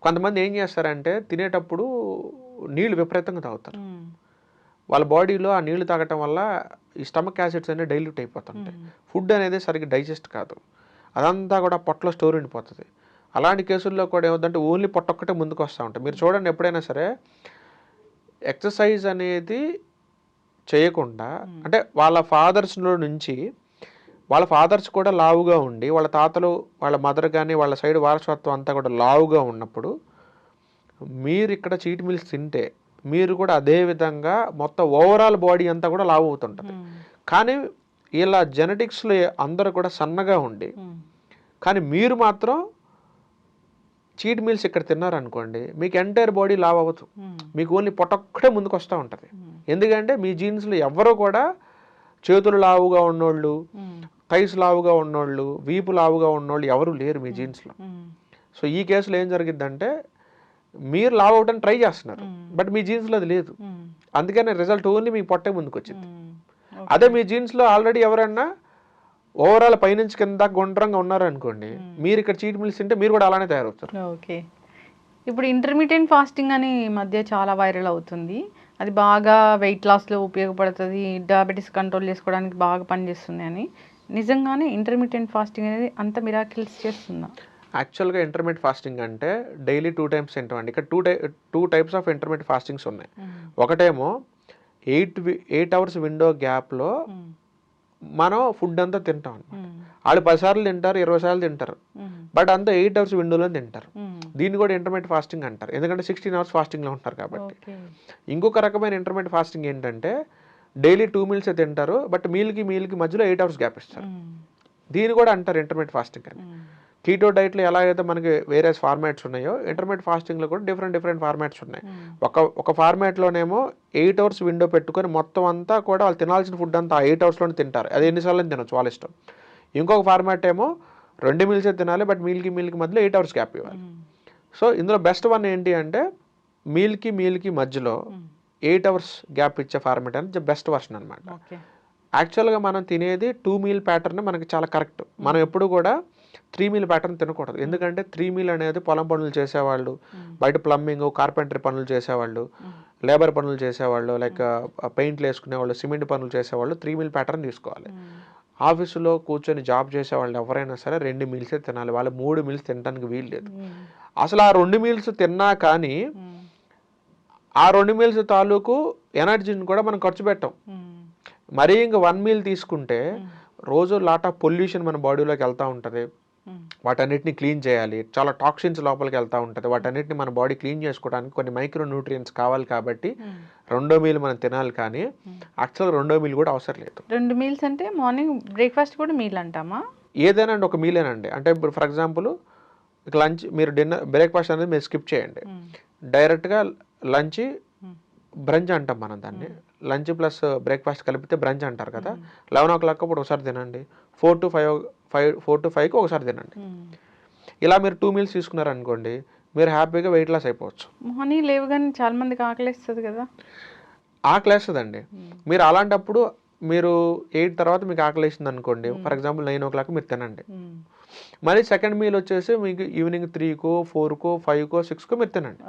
కొంతమంది ఏం చేస్తారంటే తినేటప్పుడు నీళ్ళు విపరీతంగా తాగుతారు, వాళ్ళ బాడీలో ఆ నీళ్లు తాగటం వల్ల ఈ స్టమక్ యాసిడ్స్ అనేవి డైల్యూట్ అయిపోతుంటాయి, ఫుడ్ అనేది సరిగ్గా డైజెస్ట్ కాదు, అదంతా కూడా పొట్టలో స్టోర్ ఉండిపోతుంది. అలాంటి కేసుల్లో కూడా ఏమవుతుందంటే ఓన్లీ పొట్ట ఒక్కటే ముందుకు వస్తూ ఉంటాయి. మీరు చూడండి, ఎప్పుడైనా సరే ఎక్సర్సైజ్ అనేది చేయకుండా, అంటే వాళ్ళ ఫాదర్స్లో నుంచి వాళ్ళ ఫాదర్స్ కూడా లావుగా ఉండి వాళ్ళ తాతలు వాళ్ళ మదర్ కానీ వాళ్ళ సైడ్ వారసత్వం అంతా కూడా లావుగా ఉన్నప్పుడు మీరు ఇక్కడ చీట్ మీల్స్ తింటే మీరు కూడా అదే విధంగా మొత్తం ఓవరాల్ బాడీ అంతా కూడా లావు అవుతుంటుంది. కానీ ఇలా జెనెటిక్స్లో అందరూ కూడా సన్నగా ఉండి కానీ మీరు మాత్రం చీట్ మీల్స్ ఇక్కడ తిన్నారనుకోండి, మీకు ఎంటైర్ బాడీ లావ్ అవ్వదు, మీకు ఓన్లీ పొట్టొక్కటే ముందుకు వస్తూ ఉంటుంది. ఎందుకంటే మీ జీన్స్లో ఎవరో కూడా చేతులు లావుగా ఉన్నోళ్ళు, థైస్ లావుగా ఉన్నోళ్ళు, వీపు లావుగా ఉన్నోళ్ళు ఎవరు లేరు మీ జీన్స్లో. సో ఈ కేసులో ఏం జరిగిద్దంటే మీరు లావ్ అవడానికి ట్రై చేస్తున్నారు, బట్ మీ జీన్స్లో అది లేదు, అందుకనే రిజల్ట్ ఓన్లీ మీ పొట్టే ముందుకు వచ్చింది. అదే మీ జీన్స్లో ఆల్రెడీ ఎవరన్నా ఓవరాల్ పైనుంచి కింద గుండ్రంగా ఉన్నారనుకోండి, మీరు ఇక్కడ చీట్ మీల్స్ తింటే మీరు కూడా అలానే తయారవుతారు. ఓకే, ఇప్పుడు ఇంటర్మీడియట్ ఫాస్టింగ్ అని ఈ మధ్య చాలా వైరల్ అవుతుంది, అది బాగా వెయిట్ లాస్లో ఉపయోగపడుతుంది, డయాబెటీస్ కంట్రోల్ చేసుకోవడానికి బాగా పనిచేస్తుంది అని. నిజంగానే ఇంటర్మీడియట్ ఫాస్టింగ్ అనేది అంత మిరాకిల్స్ చేస్తుందా? యాక్చువల్గా ఇంటర్మీడియట్ ఫాస్టింగ్ అంటే డైలీ 2 times తింటామండి. ఇక్కడ two types of intermediate fastings ఉన్నాయి. ఒకటేమో 8 hours విండో గ్యాప్లో మనం ఫుడ్ అంతా తింటాం అనమాట. వాళ్ళు 10 సార్లు తింటారు, 20 సార్లు తింటారు, బట్ అంతా 8 hours విండోలో తింటారు. దీన్ని కూడా ఇంటర్మీడియట్ ఫాస్టింగ్ అంటారు, ఎందుకంటే 16 hours ఫాస్టింగ్లో ఉంటారు కాబట్టి. ఇంకొక రకమైన ఇంటర్మీడియట్ ఫాస్టింగ్ ఏంటంటే డైలీ 2 meals తింటారు, బట్ మీల్కి మధ్యలో 8 hours గ్యాప్ ఇస్తారు. దీన్ని కూడా అంటారు ఇంటర్మీడియట్ ఫాస్టింగ్ అని. కీటో డైట్లో ఎలాగైతే మనకి వేరే ఫార్మాట్స్ ఉన్నాయో, ఇంటర్మీడియట్ ఫాస్టింగ్లో కూడా డిఫరెంట్ ఫార్మాట్స్ ఉన్నాయి. ఒక ఫార్మాట్లోనేమో 8 hours విండో పెట్టుకొని మొత్తం అంతా కూడా వాళ్ళు తినాల్సిన ఫుడ్ అంతా 8 hours తింటారు, అది ఎన్నిసార్లు తినొచ్చు వాళ్ళ ఇష్టం. ఇంకొక ఫార్మాట్ ఏమో 2 meals తినాలి, బట్ మీల్కి మధ్యలో 8 hours గ్యాప్ ఇవ్వాలి. సో ఇందులో బెస్ట్ వన్ ఏంటి అంటే మీల్కి మధ్యలో 8 hours గ్యాప్ ఇచ్చే ఫార్మాట్ అనేది బెస్ట్ వర్షన్ అనమాట. యాక్చువల్గా మనం తినేది 2 meal ప్యాటర్న్ మనకి చాలా కరెక్ట్. మనం ఎప్పుడు కూడా 3 meal ప్యాటర్న్ తినకూడదు, ఎందుకంటే 3 meal అనేది పొలం పనులు చేసేవాళ్ళు, బయట ప్లంబింగ్ కార్పెంటరీ పనులు చేసేవాళ్ళు, లేబర్ పనులు చేసేవాళ్ళు, లైక్ పెయింట్లు వేసుకునేవాళ్ళు, సిమెంట్ పనులు చేసేవాళ్ళు 3 meal ప్యాటర్న్ తీసుకోవాలి. ఆఫీసులో కూర్చొని జాబ్ చేసేవాళ్ళు ఎవరైనా సరే 2 meals తినాలి, వాళ్ళు 3 meals తినడానికి వీలు లేదు. అసలు ఆ 2 meals తిన్నా కానీ ఆ 2 meals తాలూకు ఎనర్జీని కూడా మనం ఖర్చు పెట్టాం. మరీ ఇంకా 1 meal తీసుకుంటే రోజు లాట్ ఆఫ్ పొల్యూషన్ మన బాడీలోకి వెళ్తూ ఉంటుంది, వాటన్నిటిని క్లీన్ చేయాలి, చాలా టాక్సిన్స్ లోపలికి వెళ్తూ ఉంటుంది, వాటన్నిటిని మన బాడీ క్లీన్ చేసుకోవడానికి కొన్ని మైక్రో న్యూట్రియంట్స్ కావాలి కాబట్టి 2వ మీల్ మనం తినాలి. కానీ యాక్చువల్గా 2వ మీల్ కూడా అవసరం లేదు. 2 meals అంటే మార్నింగ్ బ్రేక్ఫాస్ట్ కూడా మీల్ అంటామా? ఏదైనా అండి ఒక మీలేనండి. అంటే ఇప్పుడు ఫర్ ఎగ్జాంపుల్ లంచ్ మీరు బ్రేక్ఫాస్ట్ అనేది మీరు స్కిప్ చేయండి, డైరెక్ట్గా లంచ్ బ్రంచ్ అంటాం మనం దాన్ని, లంచ్ ప్లస్ బ్రేక్ఫాస్ట్ కలిపితే బ్రంచ్ అంటారు కదా. 11 o'clock అప్పుడు ఒకసారి తినండి, 4 to 5కి ఒకసారి తినండి. ఇలా మీరు 2 meals తీసుకున్నారనుకోండి, మీరు హ్యాపీగా వెయిట్ లాస్ అయిపోవచ్చు. మార్నింగ్ లేవగానే చాలా మందికి ఆకలిస్తుంది కదా. ఆకలేస్తుందండి. మీరు అలాంటప్పుడు మీరు 8 తర్వాత మీకు ఆకలేసింది అనుకోండి, ఫర్ ఎగ్జాంపుల్ 9 o'clock మీరు తినండి. మళ్ళీ సెకండ్ మీల్ వచ్చేసి మీకు ఈవినింగ్ 3కో 4కో 5కో 6కో మీరు తినండి.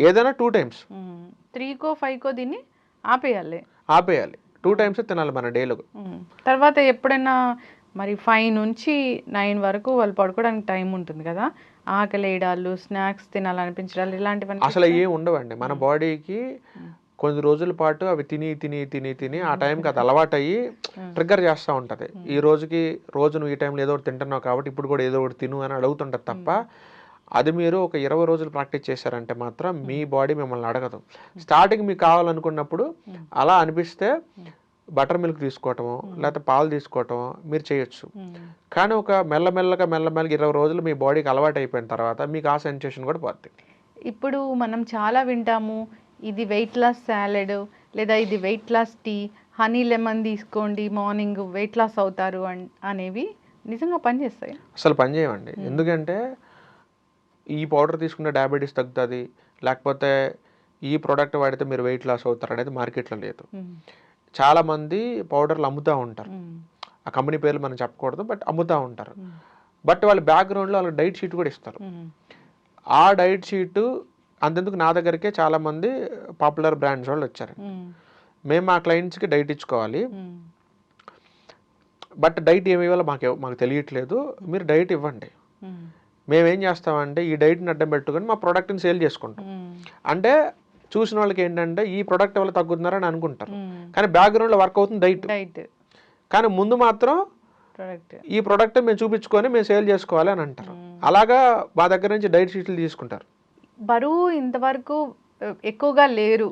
ఏదైనా 2 times, 3కో 5కో తిని ఆపేయాలి. 2 times తినాలి మన డేలో. తర్వాత ఎప్పుడైనా మరి 5 నుంచి 9 వరకు వాళ్ళు పడుకోవడానికి టైం ఉంటుంది కదా, ఆకలి వేయడాలు, స్నాక్స్ తినాలనిపించడాలు ఇలాంటివన్నీ అసలు ఏం ఉండవండి. మన బాడీకి కొన్ని రోజుల పాటు అవి తిని ఆ టైంకి అది అలవాటు అయ్యి ట్రిగ్గర్ చేస్తూ ఉంటుంది. రోజు నువ్వు ఈ టైంలో ఏదో ఒకటి తింటున్నావు కాబట్టి ఇప్పుడు కూడా ఏదో ఒకటి తిను అని అడుగుతుంటుంది తప్ప, అది మీరు ఒక 20 రోజులు ప్రాక్టీస్ చేశారంటే మాత్రం మీ బాడీ మిమ్మల్ని అడగదు. స్టార్టింగ్ మీకు కావాలనుకున్నప్పుడు అలా అనిపిస్తే బటర్ మిల్క్ తీసుకోవటమో లేకపోతే పాలు తీసుకోవటమో మీరు చేయొచ్చు. కానీ ఒక మెల్లమెల్లగా 20 రోజులు మీ బాడీకి అలవాటు అయిపోయిన తర్వాత మీకు ఆ సెన్సేషన్ కూడా పోతుంది. ఇప్పుడు మనం చాలా వింటాము, ఇది వెయిట్ లాస్ సాలెడ్ లేదా ఇది weight loss tea honey lemon తీసుకోండి మార్నింగ్ వెయిట్ లాస్ అవుతారు అనేవి నిజంగా పనిచేస్తాయి? అసలు పని చేయమండి. ఎందుకంటే ఈ పౌడర్ తీసుకుంటే డయాబెటీస్ తగ్గుతుంది, లేకపోతే ఈ ప్రోడక్ట్ వాడితే మీరు వెయిట్ లాస్ అవుతారు అనేది మార్కెట్లో లేదు. చాలామంది పౌడర్లు అమ్ముతూ ఉంటారు, ఆ కంపెనీ పేర్లు మనం చెప్పకూడదు, బట్ అమ్ముతూ ఉంటారు. బట్ వాళ్ళ బ్యాక్గ్రౌండ్లో వాళ్ళకి డైట్ షీట్ కూడా ఇస్తారు. ఆ డైట్ షీట్ అంతెందుకు నా దగ్గరికే చాలామంది పాపులర్ బ్రాండ్స్ వాళ్ళు వచ్చారు. మేము మా క్లయింట్స్కి డైట్ ఇచ్చుకోవాలి, బట్ డైట్ ఏమి ఇవ్వాలో మాకు తెలియట్లేదు, మీరు డైట్ ఇవ్వండి. మేమేం చేస్తామంటే ఈ డైట్ని అడ్డం పెట్టుకొని మా ప్రోడక్ట్ని సేల్ చేసుకుంటాం. అంటే చూసిన వాళ్ళకి ఏంటంటే ఈ ప్రోడక్ట్ వల్ల తగ్గుతున్నారని అనుకుంటారు, కానీ బ్యాక్గ్రౌండ్లో వర్క్ అవుతుంది డైట్. కానీ ముందు మాత్రం ఈ ప్రోడక్ట్ మేము చూపించుకొని మేము సేల్ చేసుకోవాలి అని అంటారు. అలాగా మా దగ్గర నుంచి డైట్ షీట్లు తీసుకుంటారు. బరువు ఇంతవరకు ఎక్కువగా లేరు,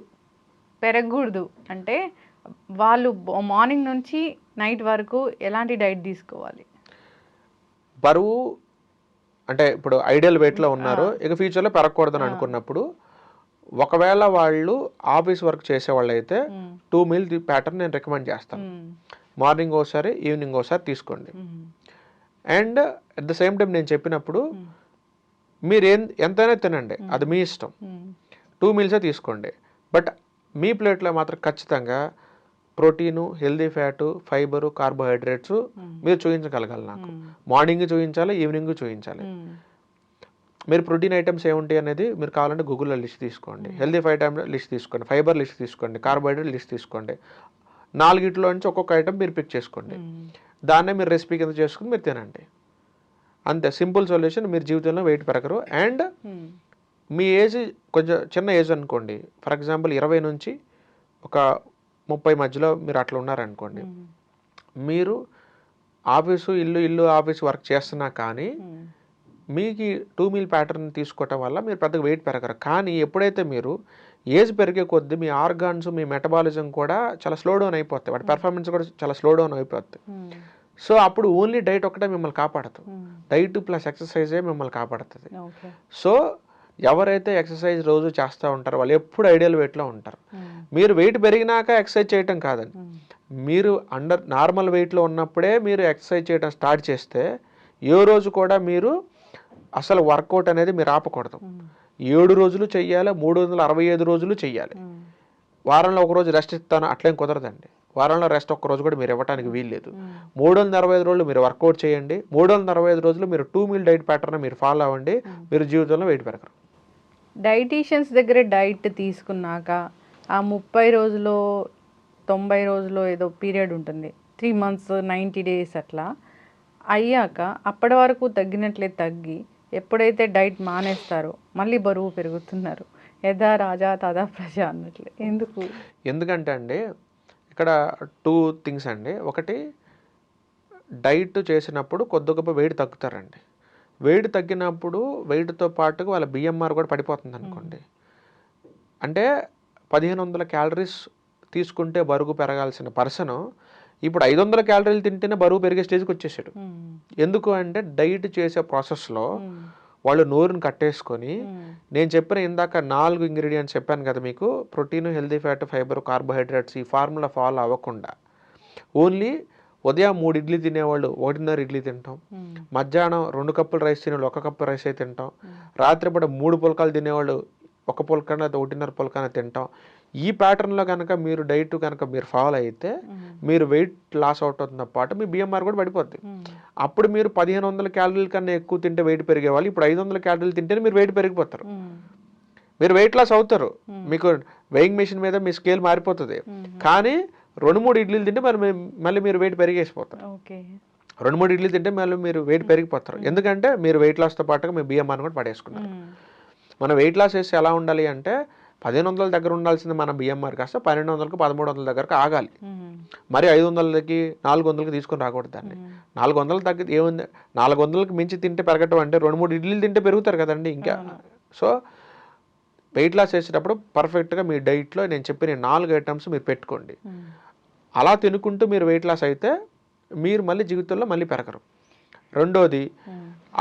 పెరగకూడదు అంటే వాళ్ళు మార్నింగ్ నుంచి నైట్ వరకు ఎలాంటి డైట్ తీసుకోవాలి? బరువు అంటే ఇప్పుడు ఐడియల్ వెయిట్లో ఉన్నారు, ఇక ఫ్యూచర్లో పెరగకూడదని అనుకున్నప్పుడు ఒకవేళ వాళ్ళు ఆఫీస్ వర్క్ చేసేవాళ్ళు అయితే 2 మీల్ ప్యాటర్న్ నేను రికమెండ్ చేస్తాను. మార్నింగ్ ఒకసారి ఈవినింగ్ ఒకసారి తీసుకోండి. And at the same time నేను చెప్పినప్పుడు మీరు ఎంతైనా తినండి, అది మీ ఇష్టం. 2 మీల్సే తీసుకోండి, బట్ మీ ప్లేట్లో మాత్రం ఖచ్చితంగా protein, healthy fat, fibre, carbohydrates మీరు చూపించగలగాలి. నాకు మార్నింగ్ చూపించాలి, ఈవినింగ్ చూపించాలి. మీరు ప్రోటీన్ ఐటమ్స్ ఏముంటాయి అనేది మీరు కావాలంటే గూగుల్లో లిస్ట్ తీసుకోండి, హెల్దీ ఐటమ్ లిస్ట్ తీసుకోండి, ఫైబర్ లిస్ట్ తీసుకోండి, కార్బోహైడ్రేట్ లిస్ట్ తీసుకోండి. 4 నుంచి ఒక్కొక్క ఐటమ్ మీరు పిక్ చేసుకోండి, దాన్నే మీరు రెసిపీ కింద చేసుకుని మీరు తినండి. అంతే, సింపుల్ సొల్యూషన్. మీరు జీవితంలో వెయిట్ పెరగరు. అండ్ మీ ఏజ్ కొంచెం చిన్న ఏజ్ అనుకోండి, ఫర్ ఎగ్జాంపుల్ 20 నుంచి ఒక 30 మధ్యలో మీరు అట్లా ఉన్నారనుకోండి, మీరు ఇల్లు ఆఫీసు వర్క్ చేస్తున్నా కానీ మీకు 2 మీల్ ప్యాటర్న్ తీసుకోవటం వల్ల మీరు పెద్దగా వెయిట్ పెరగరు. కానీ ఎప్పుడైతే మీరు ఏజ్ పెరిగే కొద్దీ మీ ఆర్గాన్స్, మీ మెటబాలిజం కూడా చాలా స్లో డౌన్ అయిపోతాయి, వాటి పెర్ఫార్మెన్స్ కూడా చాలా స్లో డౌన్ అయిపోతుంది. సో అప్పుడు ఓన్లీ డైట్ ఒకటే మిమ్మల్ని కాపాడుతుంది, డైట్ ప్లస్ ఎక్సర్సైజే మిమ్మల్ని కాపాడుతుంది. సో ఎవరైతే ఎక్సర్సైజ్ రోజు చేస్తూ ఉంటారో వాళ్ళు ఎప్పుడు ఐడియల్ వెయిట్లో ఉంటారు. మీరు వెయిట్ పెరిగినాక ఎక్సర్సైజ్ చేయటం కాదండి, మీరు నార్మల్ వెయిట్లో ఉన్నప్పుడే మీరు ఎక్సర్సైజ్ చేయడం స్టార్ట్ చేస్తే ఏ రోజు కూడా మీరు అసలు వర్కౌట్ అనేది మీరు ఆపకూడదు. 7 రోజులు చెయ్యాలి, 365 రోజులు చెయ్యాలి. వారంలో ఒక రోజు రెస్ట్ ఇస్తాను అట్లేం కుదరదండి. వారంలో రెస్ట్ ఒక్క రోజు కూడా మీరు ఇవ్వడానికి వీల్లేదు. 365 రోజులు మీరు వర్కౌట్ చేయండి. 365 రోజులు మీరు 2 మీల్ డైట్ ప్యాటర్న్ మీరు ఫాలో అవ్వండి, మీరు జీవితంలో వెయిట్ పెరగరు. డైటీషియన్స్ దగ్గర డైట్ తీసుకున్నాక ఆ 30 రోజులు 90 రోజులు ఏదో పీరియడ్ ఉంటుంది, 3 months 90 days అట్లా అయ్యాక అప్పటి వరకు తగ్గినట్లే తగ్గి ఎప్పుడైతే డైట్ మానేస్తారో మళ్ళీ బరువు పెరుగుతున్నారు. యథా రాజా తదా ప్రజ అన్నట్లు. ఎందుకంటే అండి ఇక్కడ 2 things అండి. ఒకటి, డైట్ చేసినప్పుడు కొద్ది గొప్ప వెయిట్ తగ్గుతారండి. వెయిట్ తగ్గినప్పుడు వెయిట్తో పాటుగా వాళ్ళ బిఎంఆర్ కూడా పడిపోతుంది అనుకోండి. అంటే 1500 క్యాలరీస్ తీసుకుంటే బరువు పెరగాల్సిన పర్సన్ ఇప్పుడు 500 క్యాలరీలు తింటేనే బరువు పెరిగే స్టేజ్కి వచ్చేసాడు. ఎందుకు అంటే డైట్ చేసే ప్రాసెస్లో వాళ్ళు నోరుని కట్టేసుకొని, నేను చెప్పిన ఇందాక 4 ఇంగ్రీడియంట్స్ చెప్పాను కదా మీకు, protein, healthy fat, fibre, carbohydrates, ఈ ఫార్ములా ఫాలో అవ్వకుండా ఓన్లీ ఉదయం 3 ఇడ్లీ తినేవాళ్ళు 1.5 ఇడ్లీ తింటాం, మధ్యాహ్నం 2 కప్పులు రైస్ తినేవాళ్ళు 1 కప్పు రైస్ అయితే తింటాం, రాత్రిపూట 3 పుల్కాలు తినేవాళ్ళు 1 పుల్కన 1.5 పుల్కన తింటాం. ఈ ప్యాటర్న్లో కనుక మీరు డైట్ కనుక మీరు ఫాలో అయితే మీరు వెయిట్ లాస్ అవుతుందో పాటు మీ బిఎంఆర్ కూడా పడిపోద్ది. అప్పుడు మీరు 1500 క్యాలరీల కన్నా ఎక్కువ తింటే వెయిట్ పెరిగేవాళ్ళు ఇప్పుడు 500 క్యాలరీలు తింటేనే మీరు వెయిట్ పెరిగిపోతారు, మీరు వెయిట్ లాస్ అవుతారు. మీకు వెయింగ్ మెషిన్ మీద మీ స్కేల్ మారిపోతుంది, కానీ 2-3 ఇడ్లీలు తింటే మళ్ళీ మీరు వెయిట్ పెరిగేసిపోతారు. 2-3 ఇడ్లీలు తింటే మళ్ళీ మీరు వెయిట్ పెరిగిపోతారు, ఎందుకంటే మీరు వెయిట్ లాస్తో పాటుగా మీ బిఎంఆర్ని కూడా పడేసుకున్నారు. మనం వెయిట్ లాస్ చేసి ఎలా ఉండాలి అంటే 1500 దగ్గర ఉండాల్సింది మన బిఎంఆర్ కాస్త 1200కి 1300 దగ్గరకు ఆగాలి. మరి 500కి 400కి తీసుకొని రాకూడదు దాన్ని. 400 తగ్గి ఏముంది, 400కి మించి తింటే పెరగటం అంటే 2-3 ఇడ్లీలు తింటే పెరుగుతారు కదండి ఇంకా. సో వెయిట్ లాస్ చేసేటప్పుడు పర్ఫెక్ట్గా మీ డైట్లో నేను చెప్పిన 4 ఐటమ్స్ మీరు పెట్టుకోండి. అలా తినుకుంటూ మీరు వెయిట్ లాస్ అయితే మీరు మళ్ళీ జీవితంలో మళ్ళీ పెరగరు. రెండోది,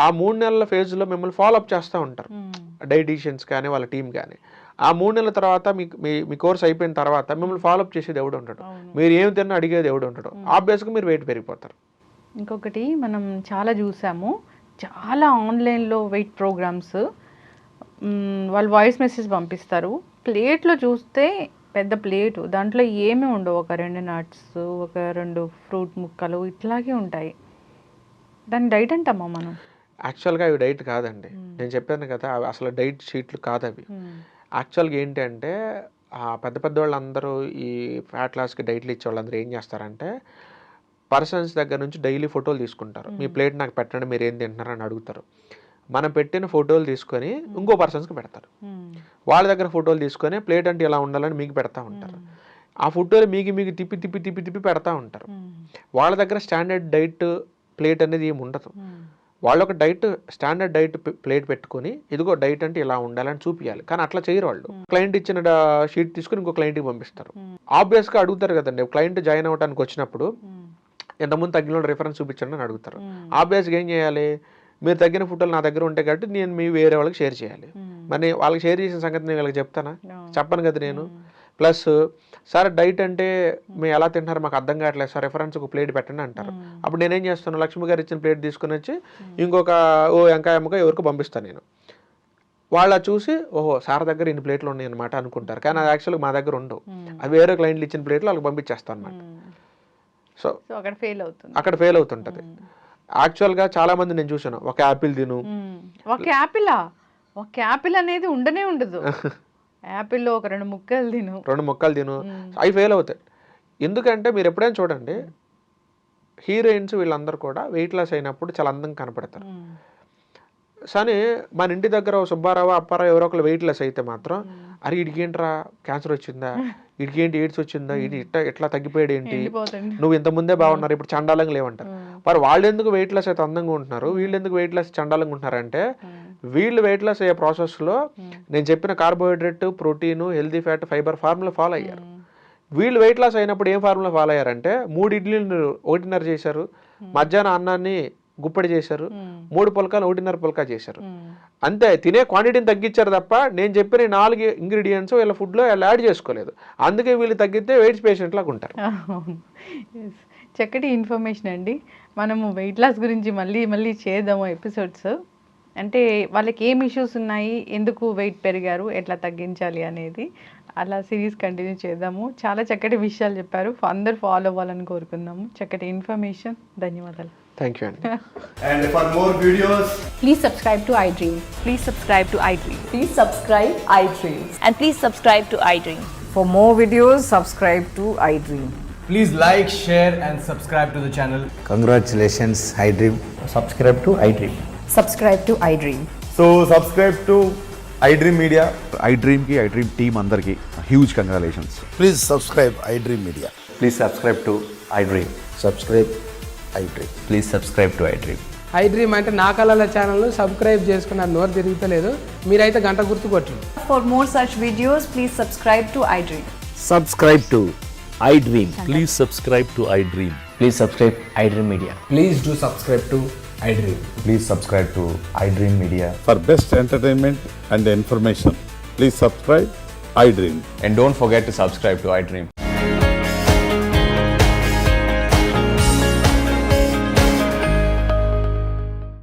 ఆ 3 నెలల ఫేజ్లో మిమ్మల్ని ఫాలోఅప్ చేస్తూ ఉంటారు డైటీషియన్స్ కానీ వాళ్ళ టీం కానీ. ఆ 3 నెలల తర్వాత మీ కోర్స్ అయిపోయిన తర్వాత మిమ్మల్ని ఫాలోఅప్ చేసేది ఎవడు ఉంటాడు, మీరు ఏమి తిన్నా అడిగేది ఎవడు ఉంటాడు, ఆబ్వియస్గా మీరు వెయిట్ పెరిగిపోతారు. ఇంకొకటి మనం చాలా చూసాము, చాలా ఆన్లైన్లో వెయిట్ ప్రోగ్రామ్స్, వాళ్ళు వాయిస్ మెసేజ్ పంపిస్తారు, ప్లేట్లో చూస్తే పెద్ద ప్లేటు, దాంట్లో ఏమీ ఉండవు, ఒక 2 నట్స్, ఒక 2 ఫ్రూట్ ముక్కలు ఇట్లాగే ఉంటాయి. దాన్ని డైట్ అంటామా మనం? యాక్చువల్గా అవి డైట్ కాదండి, నేను చెప్పాను కదా అవి అసలు డైట్ షీట్లు కాదు అవి. యాక్చువల్గా ఏంటి అంటే పెద్ద పెద్ద వాళ్ళందరూ ఈ ఫ్యాట్ లాస్కి డైట్లు ఇచ్చే వాళ్ళందరూ ఏం చేస్తారంటే పర్సన్స్ దగ్గర నుంచి డైలీ ఫోటోలు తీసుకుంటారు. మీ ప్లేట్ నాకు పెట్టండి, మీరు ఏం తింటున్నారు అని అడుగుతారు. మనం పెట్టిన ఫోటోలు తీసుకొని ఇంకో పర్సన్స్కి పెడతారు. వాళ్ళ దగ్గర ఫోటోలు తీసుకొని ప్లేట్ అంటే ఇలా ఉండాలని మీకు పెడతా ఉంటారు. ఆ ఫోటోలు మీకు తిప్పి తిప్పి తిప్పి తిప్పి పెడతా ఉంటారు. వాళ్ళ దగ్గర స్టాండర్డ్ డైట్ ప్లేట్ అనేది ఏమి ఉండదు. వాళ్ళు ఒక స్టాండర్డ్ డైట్ ప్లేట్ పెట్టుకొని ఇదిగో డైట్ అంటే ఇలా ఉండాలని చూపించాలి, కానీ అట్లా చేయరు వాళ్ళు. క్లయింట్ ఇచ్చిన షీట్ తీసుకుని ఇంకో క్లయింట్కి పంపిస్తారు. ఆబ్వియస్గా అడుగుతారు కదండి, క్లయింట్ జాయిన్ అవ్వడానికి వచ్చినప్పుడు ఎంతమంది తగ్గిన రిఫరెన్స్ చూపించండి అని అడుగుతారు. ఆబ్వియస్గా ఏం చేయాలి, మీరు తగ్గిన ఫోటోలు నా దగ్గర ఉంటాయి కాబట్టి నేను మీ వేరే వాళ్ళకి షేర్ చేయాలి. మరి వాళ్ళకి షేర్ చేసిన సంగతి నేను వీళ్ళకి చెప్తానా? చెప్పను కదా నేను. ప్లస్ సార్ డైట్ అంటే మేము ఎలా తింటున్నారు మాకు అర్థం కావట్లేదు సార్, రెఫరెన్స్ ఒక ప్లేట్ పెట్టండి అంటారు. అప్పుడు నేనేం చేస్తాను, లక్ష్మి గారు ఇచ్చిన ప్లేట్ తీసుకుని వచ్చి ఇంకొక ఎంకాయమ్మగా ఎవరికి పంపిస్తాను నేను. వాళ్ళ చూసి ఓహో సార్ దగ్గర ఇన్ని ప్లేట్లు ఉన్నాయి అనమాట అనుకుంటారు, కానీ అది యాక్చువల్గా మా దగ్గర ఉండవు. అది వేరే క్లయింట్లు ఇచ్చిన ప్లేట్లు వాళ్ళకి పంపించేస్తాను అనమాట. సో అక్కడ ఫెయిల్ అవుతుంటది. యాక్చువల్గా చాలా మంది నేను చూసాను, ఒక యాపిల్ తిను, ఒక యాపిల్ అనేది ఉండనే ఉండదు, యాపిల్లో ఒక 2 ముక్కలు తిను, అవి ఫెయిల్ అవుతాయి. ఎందుకంటే మీరు ఎప్పుడైనా చూడండి, హీరోయిన్స్ వీళ్ళందరూ కూడా వెయిట్ లాస్ అయినప్పుడు చాలా అందంగా కనపడతారు. కానీ మన ఇంటి దగ్గర సుబ్బారావు అప్పారావు ఎవరో ఒకరు వెయిట్ లెస్ అయితే మాత్రం అరే ఇడికేంట్రా క్యాన్సర్ వచ్చిందా, ఇడికేంటి ఎయిడ్స్ వచ్చిందా, ఇది ఎట్లా తగ్గిపోయాడు ఏంటి, నువ్వు ఇంత ముందే బాగున్నారు ఇప్పుడు చండాలంగా లేవంటారు. మరి వాళ్ళు ఎందుకు వెయిట్ లెస్ అయితే అందంగా ఉంటున్నారు, వీళ్ళు ఎందుకు వెయిట్ లెస్ చండాలంగా ఉంటున్నారంటే వీళ్ళు వెయిట్ లాస్ అయ్యే ప్రాసెస్లో నేను చెప్పిన carbohydrate, protein, healthy fat, fibre formula follow అయ్యారు. వీళ్ళు వెయిట్ లాస్ అయినప్పుడు ఏం ఫార్ములా ఫాలో అయ్యారంటే 3 ఇడ్లీలు 1.5 చేశారు, మధ్యాహ్నం అన్నాన్ని గుప్పడి చేశారు, 3 పుల్కాలు 1.5 పుల్కా చేశారు. అంతే, తినే క్వాంటిటీని తగ్గించారు తప్ప నేను చెప్పిన 4 ఇంగ్రీడియంట్స్ వీళ్ళ ఫుడ్లో వీళ్ళు యాడ్ చేసుకోలేదు. అందుకే వీళ్ళు తగ్గితే వెయిట్స్ పేషెంట్ లాగా ఉంటారు. చక్కటి ఇన్ఫర్మేషన్ అండి. మనము వెయిట్ లాస్ గురించి మళ్ళీ చేద్దాము ఎపిసోడ్స్. అంటే వాళ్ళకి ఏం ఇష్యూస్ ఉన్నాయి, ఎందుకు వెయిట్ పెరిగారు, ఎట్లా తగ్గించాలి అనేది అలా సిరీస్ కంటిన్యూ చేద్దాము. చాలా చక్కటి విషయాలు చెప్పారు, అందరు ఫాలో అవ్వాలని కోరుకుందాము. చక్కటి ఇన్ఫర్మేషన్, ధన్యవాదాలు. థ్యాంక్ యూ అండి. And for more videos, Please subscribe to iDream. Please subscribe to iDream. Please subscribe iDream. And please subscribe to iDream. For more videos, subscribe to iDream. please like, share and subscribe to the channel. Congratulations, iDream. Subscribe to iDream. Subscribe to iDream. So subscribe to iDream Media. iDream ki iDream team andarki huge congratulations. Please subscribe iDream Media. Please subscribe to iDream. Subscribe iDream. Please subscribe to iDream. iDream అంటే నా కళల ఛానల్ను సబ్స్క్రైబ్ చేసుకున్నారు, నోరు తిరుగుతలేదు, మీరైతే గంట గుర్తు కొట్టండి. For more such videos, please subscribe to iDream. Subscribe to iDream. Please subscribe to iDream. Please subscribe iDream Media. Please do subscribe to iDream. Please subscribe to iDream Media. For best entertainment and information, please subscribe iDream. And don't forget to subscribe to iDream.